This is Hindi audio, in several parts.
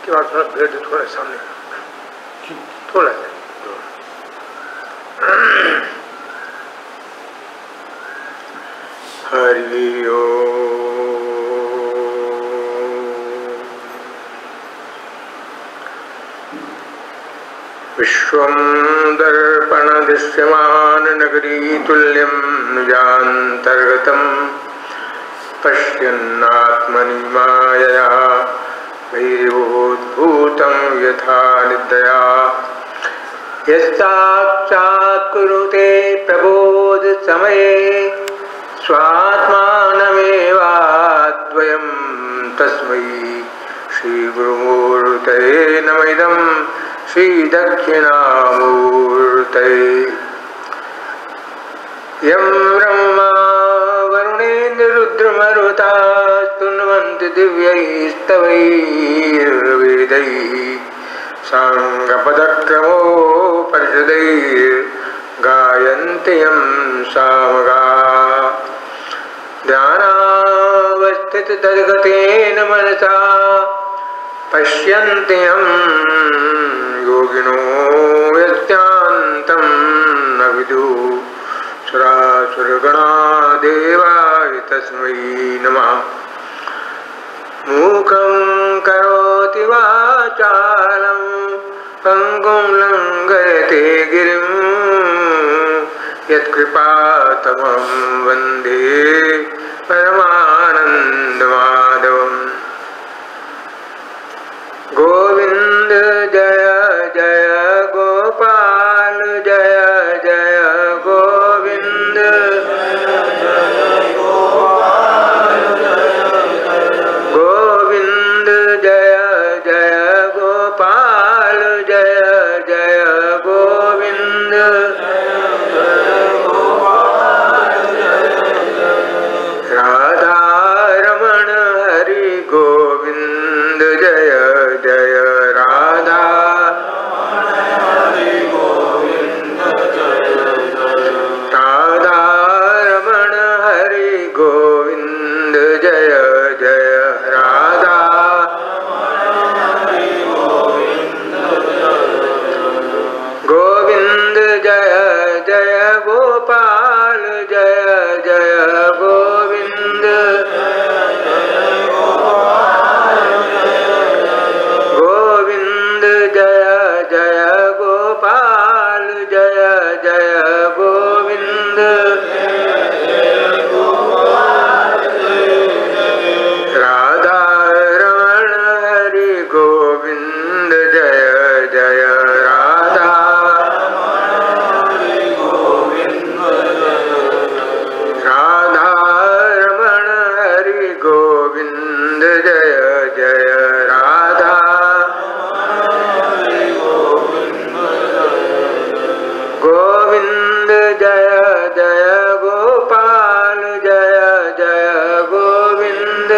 कि बात थोड़ा भेड़ दो, थोड़ा सामने थोड़ा सा। हरि ओम। विश्वं दर्पण दृश्यमान नगरी तुल्यं निजान्तर्गतं पश्यन्नात्मनि मायया वैरिवोद्भूतं यथा निद्रया यस्साक्षात् कुरुते प्रबोध समये स्वात्मानमेवाद्वयं तस्मै श्रीगुरुमूर्तये नमः। इदं श्रीदक्षिणामूर्तये। यं ब्रह्मा वरुणेन्द्ररुद्रमरुता स्तुन्वन्ति दिव्यैस्तवैर्वेदैः साङ्गपदक्रमोपनिषदैर्गायन्ति यं सामगाः। ध्यानावस्थिततद्गतेन मनसा पश्यन्ति यं योगिनो यस्यान्तं न विदुः सुरासुरगणा देवाय तस्मै नमः। मूकं करोति वाचालं पङ्गुं लङ्घयते गिरिं यत्कृपातमं वन्दे परमानन्दमाधवम्। गोविंद जय जय गोपाल जय जय गोविंद गोविंद जय जय गोपाल जय जय गोविंद। राधा रमण हरि गोविंद जय जय राधा राधा रमण हरि गोविंद जय जय राधा गोविंद जय जय गोपाल जय जय गोविंद गोविंद जय जय गोपाल जय जय गोविंद। राधा रमण हरि गोविंद जय जय राधा राधा रमण हरि गोविंद जय जय राधा गोविंद जय जय गोपाल जय जय गोविंद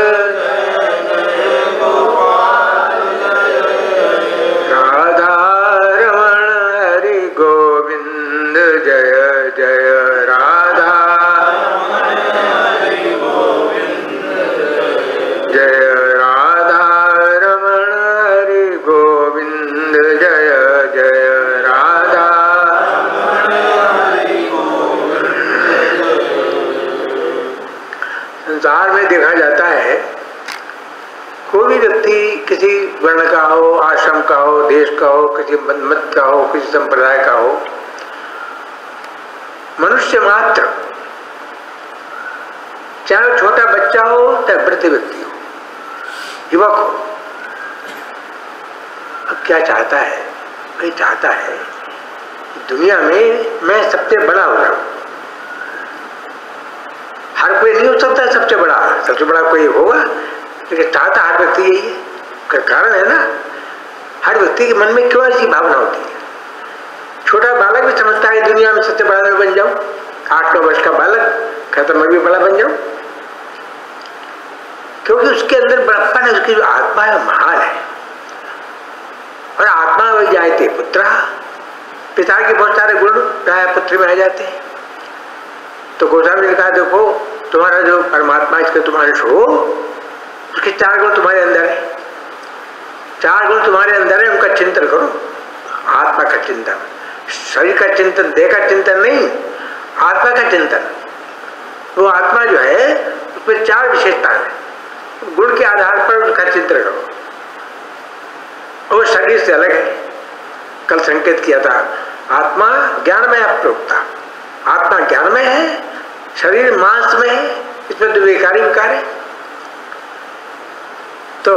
राधा रमण हरि गोविंद जय जय राधा जय राधा रमण हरि गोविंद जय जय राधा। संसार में देखा जाता है कोई भी व्यक्ति किसी वर्ण का हो, आश्रम का हो, देश का हो, किसी मत का हो, किसी संप्रदाय का हो, मनुष्य मात्र, चाहे छोटा बच्चा हो चाहे वृद्ध व्यक्ति हो, युवक हो, अब क्या चाहता है? वही चाहता है दुनिया में मैं सबसे बड़ा हो जाऊं। हर कोई नहीं हो सकता सबसे बड़ा कोई होगा, लेकिन चाहता हर व्यक्ति यही है। कारण है ना, हर व्यक्ति के मन में क्यों ऐसी भावना होती है? छोटा बालक भी समझता है दुनिया में सबसे बड़ा मैं बन जाऊं, 8-9 वर्ष का बालक कहता मैं भी बड़ा बन जाऊं, क्योंकि उसके अंदर बड़प्पन है, उसकी जो आत्मा है महान है। और आत्मा वही जायते पुत्र, पिता के बहुत सारे गुण प्राय पुत्र में आ जाते हैं। तो गोस्वामी ने कहा देखो तुम्हारा जो परमात्मा इसके तुम्हारे हो, उसके 4 गुण तुम्हारे अंदर है। 4 गुण तुम्हारे अंदर है, उनका चिंतन करो। आत्मा का चिंतन, शरीर का चिंतन, देह का चिंतन नहीं, आत्मा का चिंतन। वो आत्मा जो है उसमें 4 विशेषताएं हैं, गुण के आधार पर उसका चिंतन करो। वो शरीर से अलग है। कल संकेत किया था, आत्मा ज्ञानमय प्रोक्ता, आत्मा ज्ञानमय है, शरीर मांस में है, इसमें तो विकारी विकार है। तो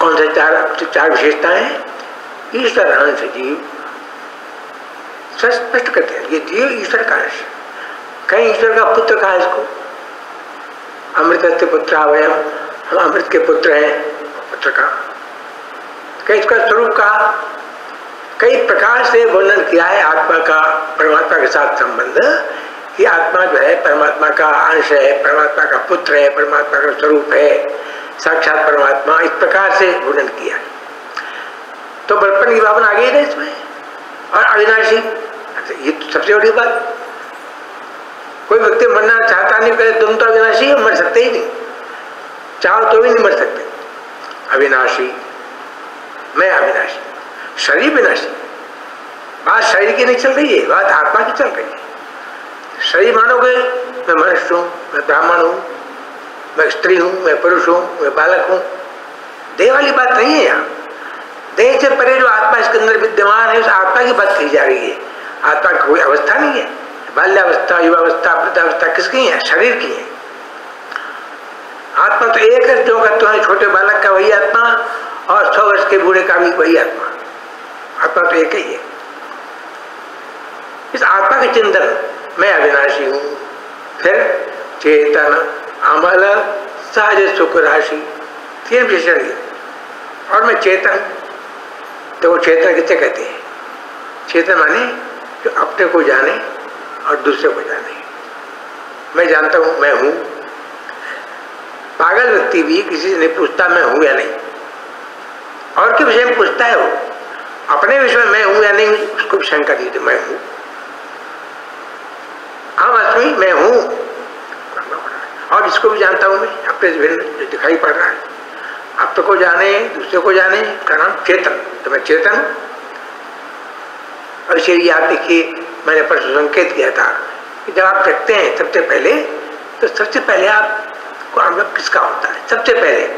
कौन से 4 विशेषताएं हैं? ईश्वर अंश जीव, स्पष्ट करते हैं ये जीव ईश्वर का अंश। कहीं ईश्वर का पुत्र कहा इसको, अमृतस्य पुत्र वयम, हम अमृत के पुत्र हैं, पुत्र का। कहीं इसका स्वरूप कहा, कई प्रकार से वर्णन किया है आत्मा का परमात्मा के साथ संबंध, कि आत्मा जो है परमात्मा का अंश है, परमात्मा का पुत्र है, परमात्मा का स्वरूप है, साक्षात परमात्मा, इस प्रकार से वर्णन किया है। तो बड़पन की भावना आ गई ना इसमें। और अविनाशी, ये तो सबसे बड़ी बात। कोई व्यक्ति मरना चाहता नहीं, कहे तुम तो अविनाशी हो, मर सकते ही नहीं, चाहो तो भी नहीं मर सकते। अविनाशी, मैं अविनाशी, शरीर विनाशी। बात शरीर की नहीं चल रही है, बात आत्मा की चल रही है। शरीर मानोगे मैं मनुष्य हूँ, मैं ब्राह्मण हूँ, मैं स्त्री हूँ, मैं पुरुष हूँ, मैं बालक हूँ, देह वाली बात नहीं है यहाँ। देह से परे जो आत्मा इसके अंदर विद्यमान है, उस आत्मा की बात कही जा रही है। आत्मा की कोई अवस्था नहीं है, बाल्यावस्था, युवावस्था, वृद्धावस्था किसकी है? शरीर की है। आत्मा तो एक है, जो का तो छोटे बालक का वही आत्मा, और 100 वर्ष के बूढ़े का भी वही आत्मा। आत्मा तो एक ही है। इस आत्मा के चिंतन, मैं अविनाशी हूँ, फिर चेतन, अमल, सहज सुख राशि, 3 विशेषण है। और मैं चेतन, तो वो चेतन किसे कहते हैं? चेतन माने जो अपने को जाने और दूसरे को जाने। मैं जानता हूँ मैं हूँ। पागल व्यक्ति भी किसी से नहीं पूछता मैं हूँ या नहीं, और के विषय में पूछता है। वो अपने विषय में मैं हूँ या नहीं उसको भी शंका दी, मैं हूँ, हम अस्मि, मैं हूँ। और इसको भी जानता हूँ मैं, अपने जो दिखाई पड़ रहा है, अपने को जाने दूसरे को जाने, का नाम चेतन। तो मैं चेतन हूँ। और इसलिए आप देखिए, मैंने परसों संकेत किया था कि जब आप देखते हैं सबसे पहले, तो सबसे पहले आपको अनुभव किसका होता है? सबसे पहले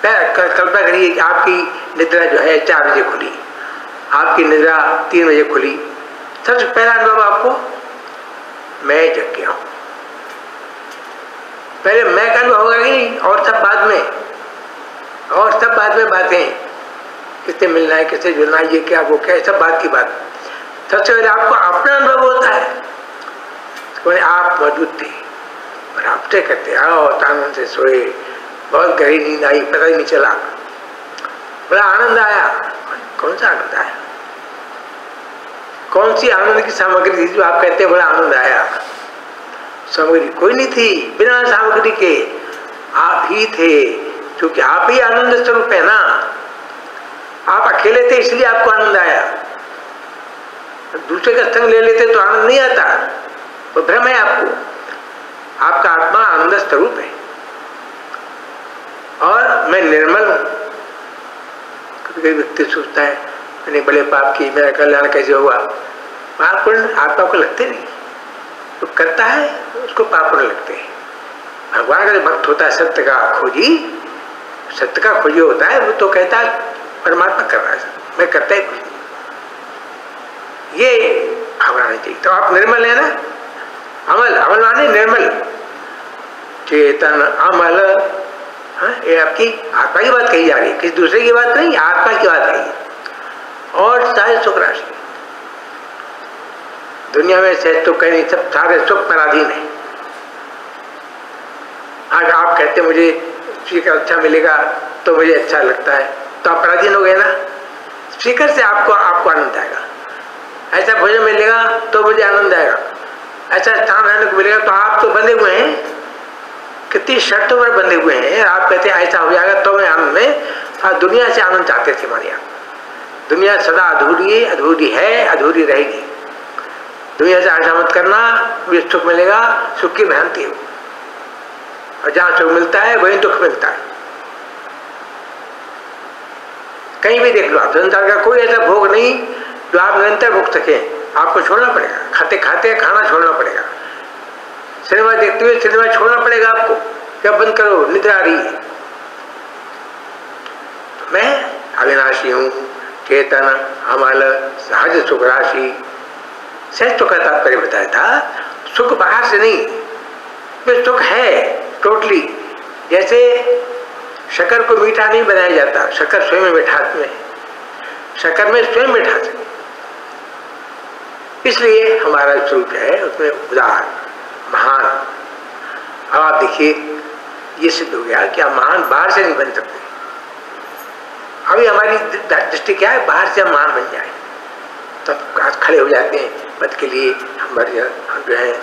कल्पना करिए कि आपकी निद्रा जो है 4 बजे खुली, आपकी निद्रा 3 बजे खुली। सबसे पहला अनुभव आपको मैं जग गया हूँ। पहले मैं का अनुभव होगा कि नहीं, और सब बाद में, और सब बाद में बातें, किससे मिलना है, किससे जुड़ना है, ये क्या वो क्या, सब बात की बात। सबसे पहले आपको अपना अनुभव होता है। आप मौजूद थे और आपसे कहते आओ आनंद से सोए, बहुत गहरी नींद आई, पता ही नहीं चला, बड़ा आनंद आया। कौन सा आनंद आया? कौन सी आनंद की सामग्री थी जो आप कहते हैं बड़ा आनंद आया? सामग्री कोई नहीं थी, बिना सामग्री के आप ही थे, क्योंकि आप ही आनंद स्वरूप है ना। आप अकेले थे इसलिए आपको आनंद आया। दूसरे का संग ले लेते तो आनंद नहीं आता, वो भ्रम है आपको। आपका आत्मा आनंद स्वरूप है। और मैं निर्मल हूं। कभी कभी व्यक्ति सोचता है मैंने बड़े पाप किए, मेरा कल्याण कैसे हुआ? पाप पुण्य आत्मा को लगते नहीं, तो करता है उसको पाप पुण्य लगते हैं। भगवान का जो भक्त होता है सत्य का खोजी, सत्य का खोजी होता है, वो तो कहता है परमात्मा कर रहा है, मैं करता ही कुछ नहीं। ये भावना नहीं चाहिए। तो आप निर्मल है ना। अमल, अमल माने निर्मल, चेतन, अमल। हाँ, ये आपकी आत्मा की बात कही जा रही है, किसी दूसरे की बात नहीं, आत्मा की बात कही है। और सहज सुख राशि, दुनिया में सहज सुख कहीं नहीं, सब सारे सुख पराधीन है। आज आप कहते मुझे स्पीकर अच्छा मिलेगा तो मुझे अच्छा लगता है, तो आप पराधीन हो गए ना। स्पीकर से आपको आनंद आएगा, ऐसा भोजन मिलेगा तो मुझे आनंद आएगा, ऐसा स्थान रहने को मिलेगा। तो आप तो बंधे हुए हैं, कितनी शर्तों पर बंधे हुए हैं। आप कहते हैं ऐसा हो जाएगा तो मैं आनंद में। हाँ, दुनिया से आनंद चाहते थे हमारे यहाँ। दुनिया सदा अधूरी, अधूरी है, अधूरी रहेगी। दुनिया से आशा मत करना मुझे सुख मिलेगा, सुख की भ्रांति हो। और जहाँ सुख मिलता है वहीं दुख मिलता है। कहीं भी देख लो आप, संसार का कोई ऐसा भोग नहीं जो आप निरंतर भोग सके, आपको छोड़ना पड़ेगा। खाते खाते खाना छोड़ना पड़ेगा, सिनेमा देखते हुए सिनेमा छोड़ना पड़ेगा आपको, क्या बंद करो, निद्रा आ रही है। तो मैं अविनाशी हूँ, चेतन, अमल, सहज सुख राशि। सहज सुख का तात्पर्य बताया था, सुख बाहर से नहीं, तो सुख है टोटली। जैसे शक्कर को मीठा नहीं बनाया जाता, शक्कर स्वयं मिठास में, शक्कर में स्वयं मिठास है। इसलिए हमारा स्वरूप है उसमें उदार, महान। अब आप देखिए, ये सिद्ध हो गया कि आप महान बाहर से नहीं बन सकते। अभी हमारी दृष्टि क्या है, बाहर से हम महान बन जाए, तब आज खड़े हो जाते हैं पद के लिए। हम जो है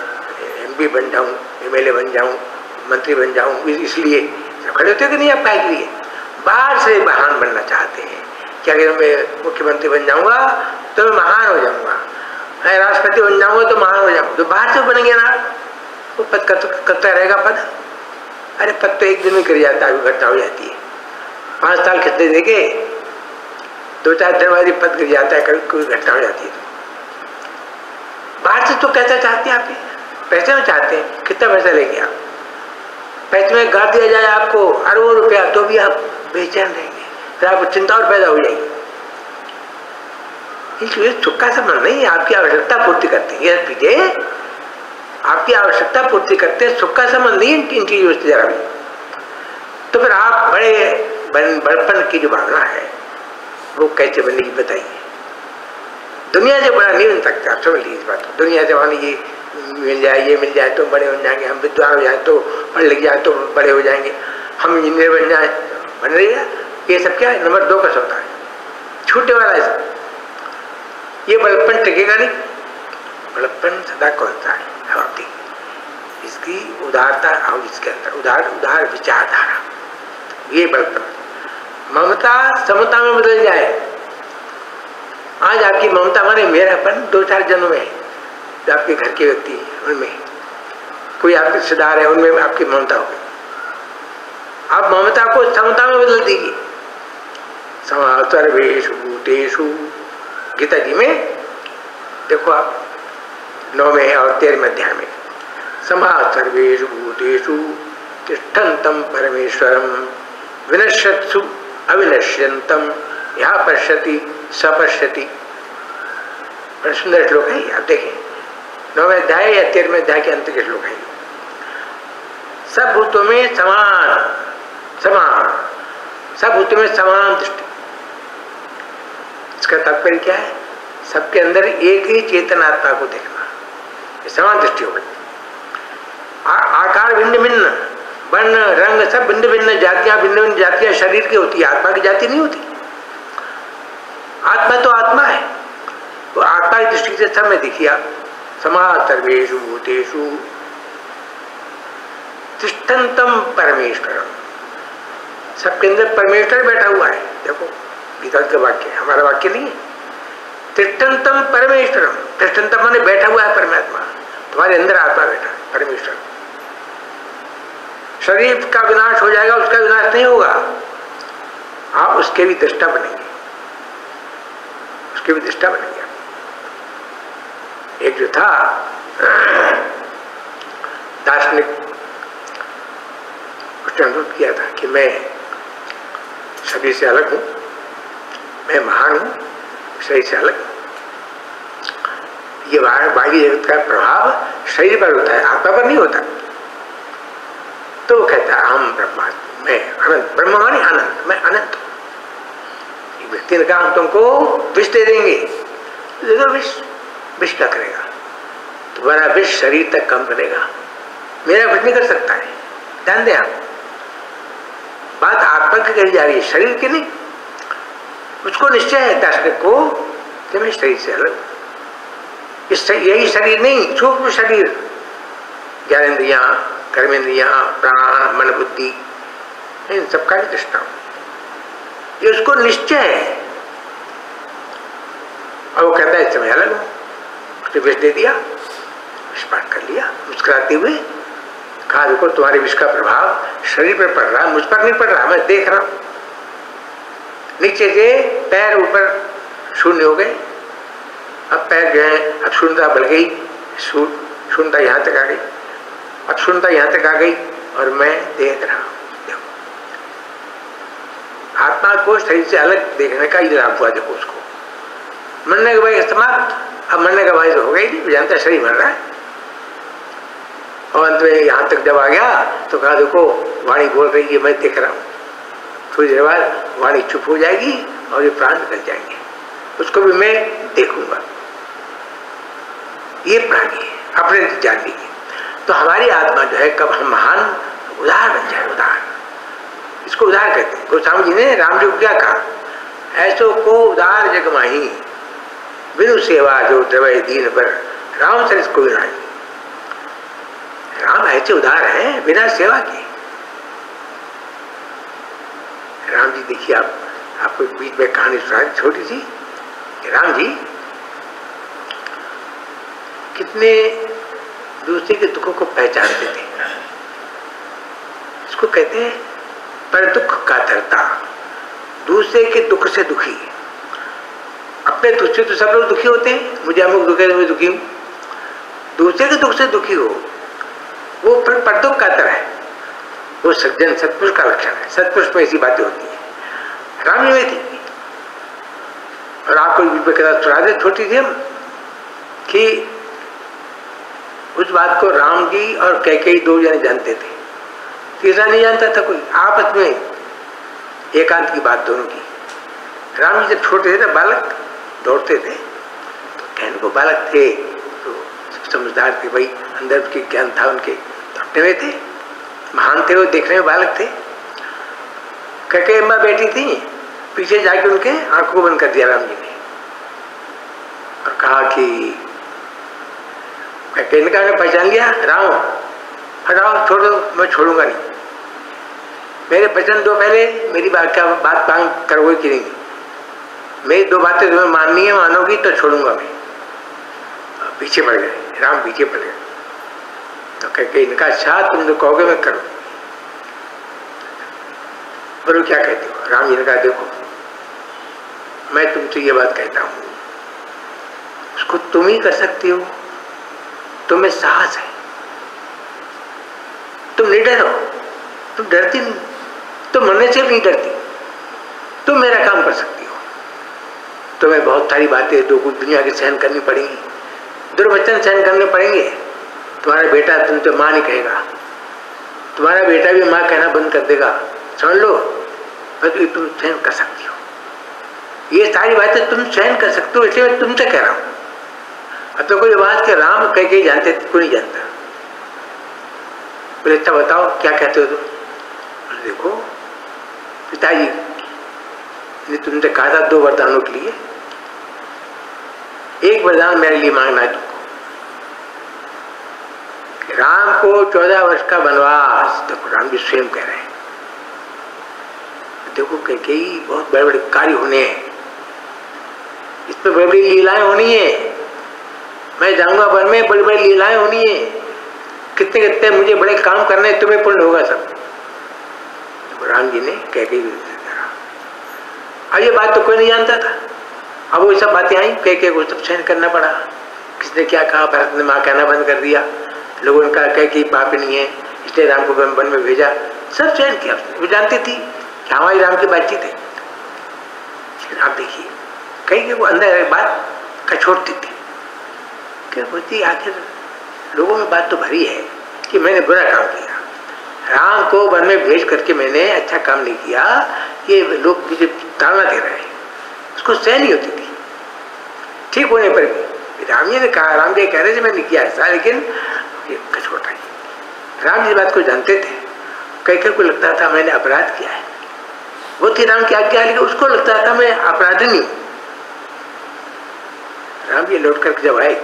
MP बन जाऊं, MLA बन जाऊं, मंत्री बन जाऊं, इसलिए खड़े होते कि नहीं आप पाए के लिए? बाहर से महान बनना चाहते हैं कि अगर मैं मुख्यमंत्री बन जाऊंगा तो मैं महान हो जाऊंगा, मैं राष्ट्रपति बन जाऊंगा तो महान हो जाऊंगा। तो बाहर से बनेंगे ना, वो पद करता रहेगा पद। अरे पद तो एक दिन में कर जाता है, घटना हो जाती है। 5 साल कितने देखे, 2-4 दिन बाद पद गिर जाता है, कभी कोई घटना हो जाती है। बाहर से तो कैसा चाहते हैं आप? पैसे में चाहते हैं, कितना पैसा लेंगे आप? पैसे में गाड़ दिया जाए आपको अरबों रुपया, तो भी आप बेचैन रहेंगे, फिर आपको चिंता और पैदा हो जाएगी। इसलिए सुख का संबंध नहीं, आपकी आवश्यकता पूर्ति करते हैं। यह पीछे आपकी आवश्यकता पूर्ति करते हैं, सुख का संबंध नहीं इन चीजों से जरा भी। तो फिर आप बड़पन की जो भावना है वो कैसे बनेगी बताइए? दुनिया से बड़ा नहीं बन सकता, आप समझ लीजिए इस बात को। दुनिया से मान ये मिल जाए, ये मिल जाए तो बड़े हो जाएंगे, हम विद्वान हो जाए तो पढ़ लिख जाए तो बड़े हो जाएंगे, हम इंजीनियर बन जाए, बन रही है। ये सब क्या है? नंबर 2 का सौदा है, छूटे वाला है सब। ये बड़प्पन टिकेगा नहीं। बड़प्पन सदा कौन सा है? अब आप देखिए, इसकी उदारता और इसके अंदर उदार विचारधारा, ये बड़प्पन। ममता समता में बदल जाए। आज आपकी ममता माने मेरापन 2-4 जन्म में, जो आपके घर के व्यक्ति हैं उनमें, कोई आपके रिश्तेदार है उनमें आपकी ममता हो गई। आप ममता को समता में बदल दीजिए। समा सर्वेषु भूतेषु, गीता जी में देखो आप 9वें और 13वें अध्याय में, समा सर्वेषु भूतेषु तिष्ठन्तं परमेश्वरं विनश्यत्सु अविनश्यन्तं यः पश्यति स पश्यति। बड़ा सुंदर श्लोक है ये, आप देखें 9वें अध्याय या 13वें अध्याय के अंत के श्लोक है। सब भूतों में समान सब भूतों में समान दृष्टि। इसका तात्पर्य क्या है? सबके अंदर एक ही चेतन आत्मा को देखना, ये समान दृष्टि हो गई। आकार भिन्न भिन्न, वर्ण रंग सब भिन्न भिन्न, जातियां भिन्न भिन्न जातियां शरीर की होती है, आत्मा की जाति नहीं होती। आत्मा तो आत्मा है, तो आत्मा की दृष्टि से सब में देखिए आप। समा सर्वेषु भूतेषु तिष्ठन्तं परमेश्वरम, सबके अंदर परमेश्वर बैठा हुआ है। देखो गीता का वाक्य, हमारा वाक्य नहीं है। तिष्ठन्तं परमेश्वरम, तिष्ठन्तं माने बैठा हुआ है परमात्मा, तुम्हारे अंदर आत्मा बैठा है परमेश्वर। शरीर का विनाश हो जाएगा, उसका विनाश नहीं होगा, आप उसके भी दृष्टा बनेंगे, उसके भी दृष्टा बनेंगे। एक जो था दार्शनिक, उसने अनुरोध किया था कि मैं सभी से अलग हूं, मैं महान हूं, शरीर से अलग। ये बाह्य जगत का प्रभाव शरीर पर होता है, आत्मा पर नहीं होता। तो वो कहता है हम ब्रह्मात्मा, मैं अनंत, ब्रह्म माने अनंत, मैं अनंत हूं। एक व्यक्ति ने कहा हम तुमको विष दे देंगे, देखो विष क्या करेगा? तुम्हारा विष शरीर तक कम करेगा, मेरा कुछ नहीं कर सकता है। ध्यान दें आप, बात आत्मा की कही जा रही है, शरीर की नहीं। उसको निश्चय है दार्शनिक को कि मैं शरीर से अलग, यही शरीर नहीं, सूक्ष्म शरीर, ज्ञानेन्द्रियां, कर्मेंद्रियां, प्राण, मन, बुद्धि, इन सबका भी दृष्टा, ये उसको निश्चय है। और वो कहता है इस समय अलग हूं, उसने विष दे दिया, विषपान कर लिया, मुस्कुराते हुए कहा देखो तुम्हारे विष का प्रभाव शरीर पर पड़ रहा है, मुझ पर नहीं पड़ रहा, मैं देख रहा हूं। नीचे से पैर ऊपर शून्य हो गए। अब पैर जो है, अब शून्यता बढ़ गई, शून्यता यहाँ तक आ गई, अब शून्यता यहाँ तक आ गई और मैं देख रहा हूँ। आत्मा को शरीर से अलग देखने का ही लाभ हुआ। देखो उसको मरने के बाद समाप्त, अब मरने का बाद हो गई नहीं, जानता शरीर मर रहा है। और अंत में यहाँ तक जब आ गया तो कहा देखो वाणी बोल रही है, मैं देख रहा हूँ। थोड़ी देर बाद वाणी चुप हो जाएगी और ये प्राण निकल जाएंगे, उसको भी मैं देखूंगा। ये प्राणी है, अपने जान लीजिए। तो हमारी आत्मा जो है कब हम महान उदार बन जाए, उदार, इसको उदार कहते हैं। गोस्वामी जी ने राम जी को क्या कहा, ऐसो को उदार जग माही, बिनु सेवा जो द्रवय दीन पर, राम सरिस को नहीं। राम ऐसे उदार हैं बिना सेवा के। राम जी देखिए, आपको बीच में कहानी सुना छोटी सी। राम जी कितने दूसरे के दुखों को पहचानते थे। इसको कहते हैं पर दुख का तरता, दूसरे के दुख से दुखी। अपने दुख से तो सब लोग दुखी होते हैं, मुझे अमुक दुख है मैं दुखी हूं। दूसरे के दुख से दुखी हो वो पर दुख का तरह है, वो सज्जन सत्पुरुष का लक्षण है। सत्पुरुष में ऐसी बातें होती है, राम जी में थी। और आपको सुना दे छोटी सी हम कि उस बात को राम जी और कैकेयी दो जने जानते थे, तीसरा नहीं जानता था कोई। आपस में एकांत की बात दोनों की। राम जी जब छोटे थे ना, बालक दौड़ते थे, तो कहने को बालक थे तो समझदार थे भाई, अंदर के ज्ञान था उनके, दौड़ने में थे, महान थे वो, देखने में बालक थे। कैकेयी अम्मा बैठी थी, पीछे जाके उनके आंखों को बंद कर दिया राम जी ने और कहा कि कैकेयी ने कहा पहचान लिया राम, हटाओ छोड़ो, मैं छोड़ूंगा नहीं। मेरे वचन दो पहले, मेरी बात का बात मांग करोगे कि नहीं, मेरी दो बातें तुम्हें माननी है, मानोगी तो छोड़ूंगा मैं। पीछे पड़ गए, राम पीछे पड़ गए। तो कैकेयी ने कहा अच्छा तुम जो कहोगे मैं करूँ। बोलो क्या कहते हो। राम जी ने कहा देखो मैं तुमसे ये बात कहता हूँ, उसको तुम ही कर सकती हो, तुम्हें साहस है, तुम निडर हो, तुम डरती नहीं, तुम मरने से भी नहीं डरती, तुम मेरा काम कर सकती हो। तुम्हें बहुत सारी बातें दुनिया की सहन करनी पड़ेंगी, दुर्वचन सहन करने पड़ेंगे। तुम्हारा बेटा तुमसे माँ नहीं कहेगा, तुम्हारा बेटा भी माँ कहना बंद कर देगा, समझ लो, तो तुम सहन कर सकती हो। ये सारी बातें तुम सहन कर सकते हो, इसलिए मैं तुमसे कह रहा हूँ। अब तो कोई बात के राम कैकेयी जानते, कोई नहीं जानता। बोले अच्छा बताओ क्या कहते हो तुम। देखो पिताजी ने तुमसे कहा था 2 वरदानों के लिए, एक वरदान मेरे लिए मांगना है तुमको। राम को 14 वर्ष का वनवास, देखो राम जी स्वयं कह रहे हैं, देखो कैकेयी बहुत बड़े बड़े कार्य होने हैं, इसमें बड़ी बड़ी लीलाएं होनी है, मैं जाऊंगा वन में, बड़ी बड़ी लीलाएं होनी है, कितने कितने मुझे बड़े काम करने, तुम्हें पूर्ण होगा सब। राम जी ने कैकेयी को कहा। अब ये बात तो कोई नहीं जानता था, अब वो सब बातें आई, कैकेयी को सब सहन करना पड़ा। किसने क्या कहा, भरत ने माँ कहना बंद कर दिया, लोगों ने कहा कैकेयी पापिनी है इसलिए राम को वन में भेजा, सब सहन किया उसने। वो जानती थी कि हमारी राम की बातचीत है। आप देखिए कैकेयी को अंदर एक बात कछोड़ती थी, क्या होती आखिर लोगों में बात तो भरी है कि मैंने बुरा काम किया, राम को वन में भेज करके मैंने अच्छा काम नहीं किया, ये लोग मुझे ताना दे रहे हैं, उसको सहन नहीं होती थी। ठीक होने पर भी राम जी ने कहा, राम जी कह रहे थे मैंने किया ऐसा, लेकिन ये कछोटा ही। राम जी बात को जानते थे, कैकेयी को लगता था मैंने अपराध किया है, वो थी राम की आज्ञा, लेकिन उसको लगता था मैं अपराधी। राम जी लौट करके जब आए,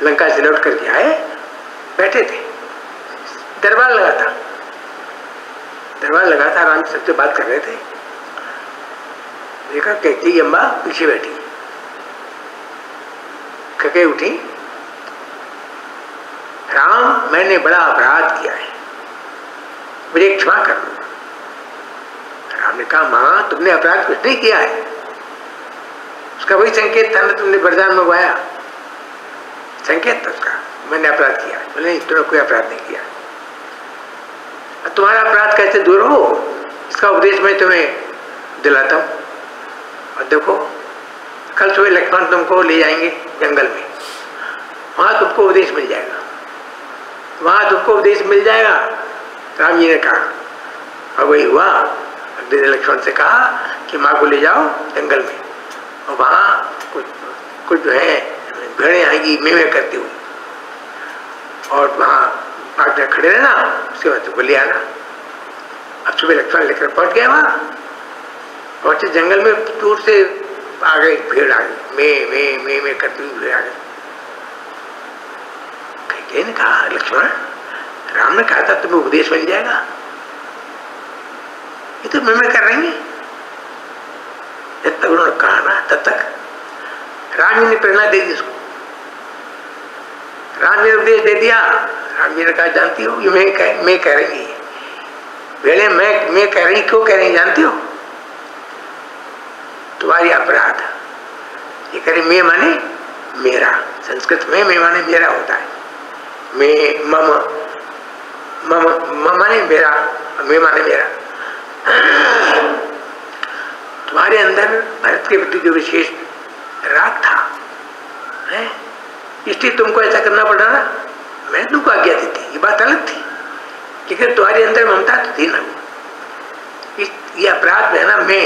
लंका से लौट करके आए, बैठे थे, दरबार लगा था, दरबार लगा था, राम सबसे बात कर रहे थे। देखा कैकेयी अम्मा पीछे बैठी, कैकेयी उठी, राम मैंने बड़ा अपराध किया है, मुझे क्षमा कर दो। राम राम ने कहा माँ तुमने अपराध कुछ नहीं किया है, उसका वही संकेत था ना, तुमने वरदान मंगवाया, संकेत था उसका, मैंने अपराध किया। बोले नहीं तुमने कोई अपराध नहीं किया। तुम्हारा अपराध कैसे दूर हो इसका उपदेश मैं तुम्हें दिलाता हूँ। और देखो कल सुबह लक्ष्मण तुमको ले जाएंगे जंगल में, वहां तुमको उपदेश मिल जाएगा, वहां तुमको उपदेश मिल जाएगा। राम जी ने कहा और वही हुआ। लक्ष्मण से कहा कि माँ को ले जाओ जंगल में और वहाँ कुछ जो है भेड़ें आएंगी में करती हुई, और वहाँ बाग में खड़े रहना, उसके बाद तुमको ले आना। अब सुबह लक्ष्मण लेकर पहुँच गया, वहाँ पहुँचे जंगल में, दूर से आ गई भीड़, आ गई में करती हुई भीड़ आ गई। कहीं ने कहा लक्ष्मण राम ने कहा था तुम्हें उपदेश मिल जाएगा, ये तो मैं कर रही है। जब तक उन्होंने कहा ना तब तक राम जी ने प्रेरणा दे दी उसको, राम जी ने उपदेश दे दिया। राम जी ने कहा जानती हो ये मैं कह रही है, भेड़े मैं कह रही, क्यों कह रही जानती हो? तुम्हारी अपराध, ये कह रही मैं माने मेरा, संस्कृत में मैं माने मेरा होता है, मैं मम माने मेरा, मैं माने मेरा। तुम्हारे अंदर भरत के प्रति जो विशेष राग था है, इसलिए तुमको ऐसा करना पड़ रहा ना, मैं तुमको आज्ञा दी थी, ये बात अलग थी, लेकिन तुम्हारे अंदर ममता तो थी ना। ये अपराध में ना मैं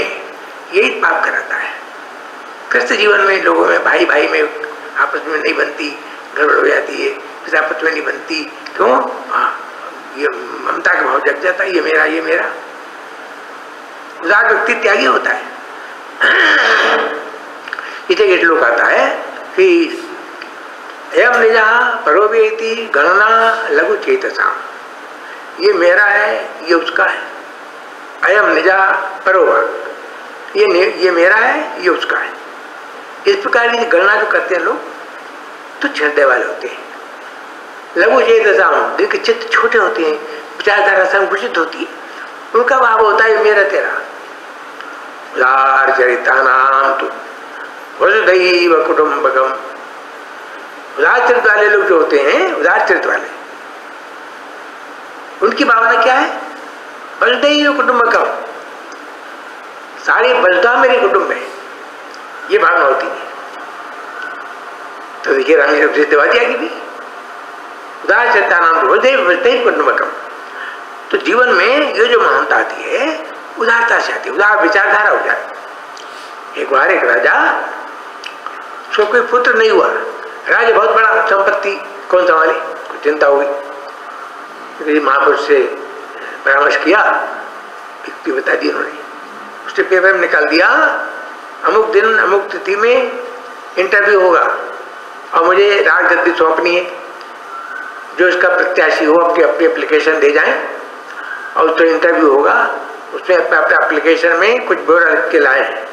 यही पाप कराता है। कृष्ण जीवन में लोगों में भाई भाई में आपस में नहीं बनती, गड़बड़ हो जाती है, फिर आपस में नहीं बनती, क्यों? ये ममता का भाव जग जाता है, ये मेरा ये मेरा। उदार व्यक्ति त्यागी होता है। इसे एक श्लोक आता है कि एवं निजा परोवेति गणना लघु चेतसा, ये मेरा है ये उसका है। अयम निजा परोवा, ये मेरा है ये उसका है। इस प्रकार की गणना जो करते हैं लोग तुच्छ हृदय वाले होते हैं। लघु चेतसा, जिनके चित्त छोटे होते हैं, विचारधारा संकुचित होती है, उनका भाव होता है मेरा तेरा। उदार चरिता नाम तो वसुधैव कुटुंबकम, उदार चरित्र वाले लोग जो होते हैं, उदार चरित्र वाले, उनकी भावना क्या है? वसुधैव कुटुंबकम, सारी वसुधा मेरे कुटुंब है, ये भावना होती है। तो देखिए राम जी दिवा दिया कि भी उदार चरिता नाम वसुधैव कुटुंबकम। तो जीवन में ये जो महानता आती है उदारता से आती है, उदार विचारधारा हो जाती। एक बार एक राजा, उसको कोई पुत्र नहीं हुआ, राजा बहुत बड़ा संपत्ति कौन संभाले, कुछ चिंता हुई। महापुरुष से परामर्श किया, युक्ति बता दी उन्होंने, उसने पेपर में निकाल दिया अमुक दिन अमुक तिथि में इंटरव्यू होगा और मुझे राजगद्दी सौंपनी है। जो इसका प्रत्याशी हो अपनी अपनी एप्लीकेशन दे जाए और उसका इंटरव्यू होगा, उसमें अपने एप्लीकेशन में कुछ ब्यौरा लिख के लाए हैं,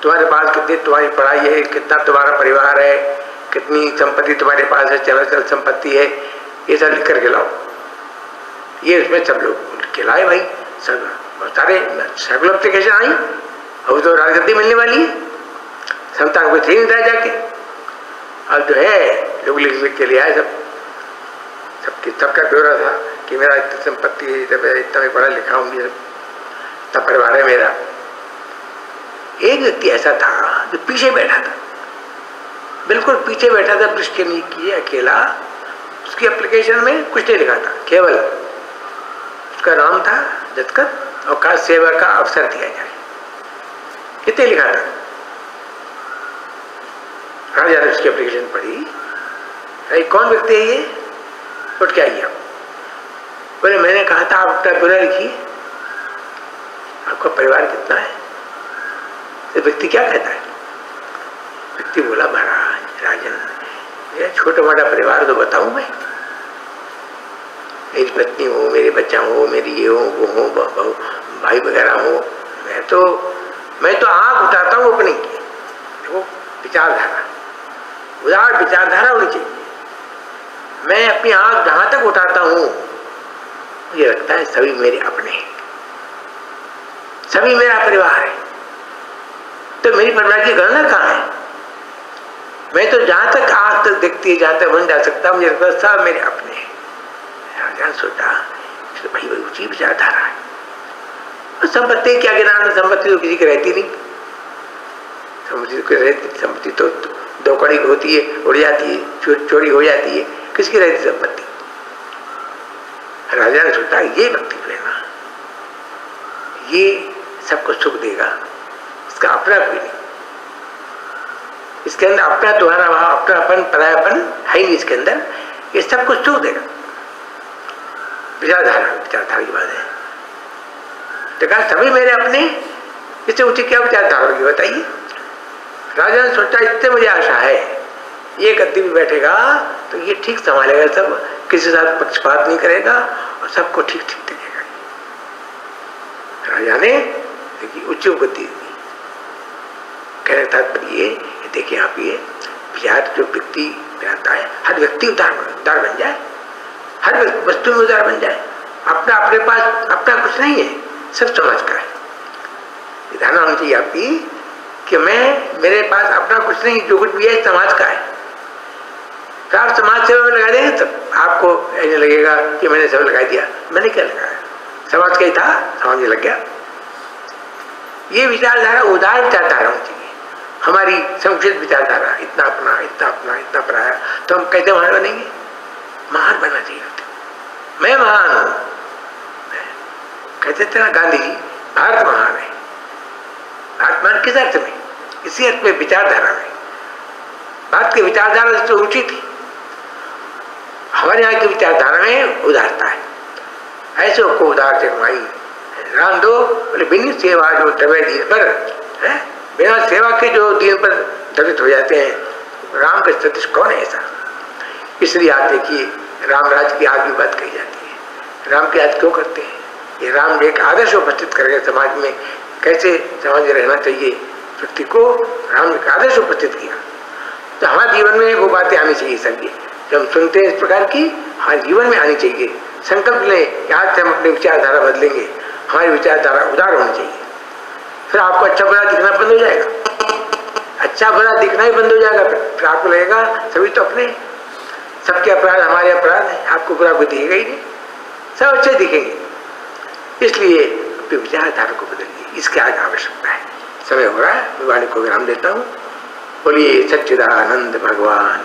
तुम्हारे पास कितनी तुम्हारी पढ़ाई है, कितना तुम्हारा परिवार है, कितनी संपत्ति तुम्हारे पास है, चल संपत्ति है, ये सब लिख करके लाओ। ये उसमें सब लोग लिख के लाए भाई, सब सारे सैकड़ों एप्लीकेशन आई और तो राजगद्दी मिलने वाली है, संतान को थी नहीं रह जाके। अब जो है लोग लिख के ले आए, सबका ब्यौरा था कि मेरा इतनी संपत्ति है, इतना मैं पढ़ा लिखा हूँ, इतना परिवार है मेरा। एक व्यक्ति ऐसा था जो पीछे बैठा था, बिल्कुल पीछे बैठा था, ब्रश के नीचे अकेला, उसकी एप्लीकेशन में कुछ नहीं लिखा था, केवल उसका नाम था जतकर और खास सेवा का अवसर दिया जाए, कितने लिखा था। राजा ने उसकी एप्लीकेशन पढ़ी, अरे कौन व्यक्ति है ये, उठ के आइए। बोले मैंने कहा था आप अपना ब्यौरा लिखिए, आपका परिवार कितना है। तो व्यक्ति क्या कहता है? व्यक्ति बोला महाराज राजन मेरा छोटा मोटा परिवार तो बताऊं मैं, मेरी पत्नी हो, मेरे बच्चा हो, मेरी ये हो वो हो, बहू भाई वगैरह हो, मैं तो आँख उठाता हूँ अपनी की। देखो विचारधारा, उदार विचारधारा होनी चाहिए। मैं अपनी आँख जहाँ तक उठाता हूँ मुझे लगता है सभी मेरे अपने हैं, सभी मेरा परिवार है, तो मेरी परिवार की गणना कहाँ है? मैं तो जहां तक आंख तक देखती है, जहां तक बन जा सकता, मुझे लगता सब मेरे अपने हैं। राजा सोचा तो भाई वही ऊंची विचारधारा है। और संपत्ति क्या गिनाना, संपत्ति तो किसी की रहती नहीं, संपत्ति तो दो कड़ी होती है, उड़ जाती है, चोरी हो जाती है, किसकी रहती संपत्ति? राजा ने सोचा ये व्यक्ति जो है ना, ये सबको सुख देगा, इसका अपना कोई नहीं, इसके अंदर अपना तुम्हारा भाव, अपनापन परायापन है ही नहीं इसके अंदर, ये सब कुछ सुख देगा। विचारधारा की बात है। तो कहा सभी मेरे अपने, इससे ऊंची क्या विचारधारा होगी बताइए? राजा ने सोचा इतने मुझे आशा है, ये गद्दी में बैठेगा तो ये ठीक संभालेगा, सब किसी के साथ पक्षपात नहीं करेगा और सबको ठीक ठीक देखेगा। राजा ने देखिए उच्च गद्दी दी। कहने का तात्पर्य ये देखिए आप, ये विचार जो व्यक्ति बनाता है, हर व्यक्ति उदार बन जाए, हर वस्तु में उदार बन जाए। अपना अपने पास अपना कुछ नहीं है, सब समाज का है। धारणा होनी चाहिए आपकी कि मेरे पास अपना कुछ नहीं, जो कुछ भी है समाज का है। तो आप समाज सेवा में लगा देंगे तो आपको ऐसे लगेगा कि मैंने सब लगा दिया। मैंने क्या लगाया, समाज का ही था, समाज में लग गया। ये विचारधारा उदार विचारधारा होनी चाहिए, हमारी संकुचित विचारधारा, इतना अपना इतना अपना इतना पराया, तो हम कैसे महान बनेंगे? महान बनना चाहिए, मैं महान हूं। कहते थे ना गांधी जी, भारत महान है। भारत महान किस अर्थ में? इसी अर्थ में विचारधारा में। भारत की विचारधारा तो ऊंची थी, हमारे यहाँ की विचारधारा में उदारता है। ऐसे को उदार जगमाई राम दो बोले, बिना सेवा जो दबे दीन पर है, बिना सेवा के जो दीन पर दबित हो जाते हैं, राम का सदृश कौन है ऐसा? इसलिए आप देखिए राम राज की आज भी बात कही जाती है। राम की याद क्यों करते हैं? ये राम ने एक आदर्श उपस्थित करके समाज में कैसे समाज में रहना चाहिए व्यक्ति को, राम ने एक आदर्श उपस्थित किया। तो हमारे जीवन में वो बातें आनी चाहिए सभी, जब हम सुनते हैं इस प्रकार की, हमारे जीवन में आनी चाहिए। संकल्प लें, आज से हम अपनी विचारधारा बदलेंगे, हमारी विचारधारा उदार होनी चाहिए। फिर आपको अच्छा बुरा दिखना बंद हो जाएगा, अच्छा बुरा दिखना ही बंद हो जाएगा। फिर आपको लगेगा सभी तो अपने, सबके अपराध हमारे अपराध हैं, आपको बुरा कोई दिखेगा ही नहीं, सब अच्छे दिखेंगे। इसलिए अपनी विचारधारा को बदलिए, इसकी आज आवश्यकता है। समय हो रहा है, मैं वाणी को विराम देता हूँ। बोलिए सच्चिदानंद भगवान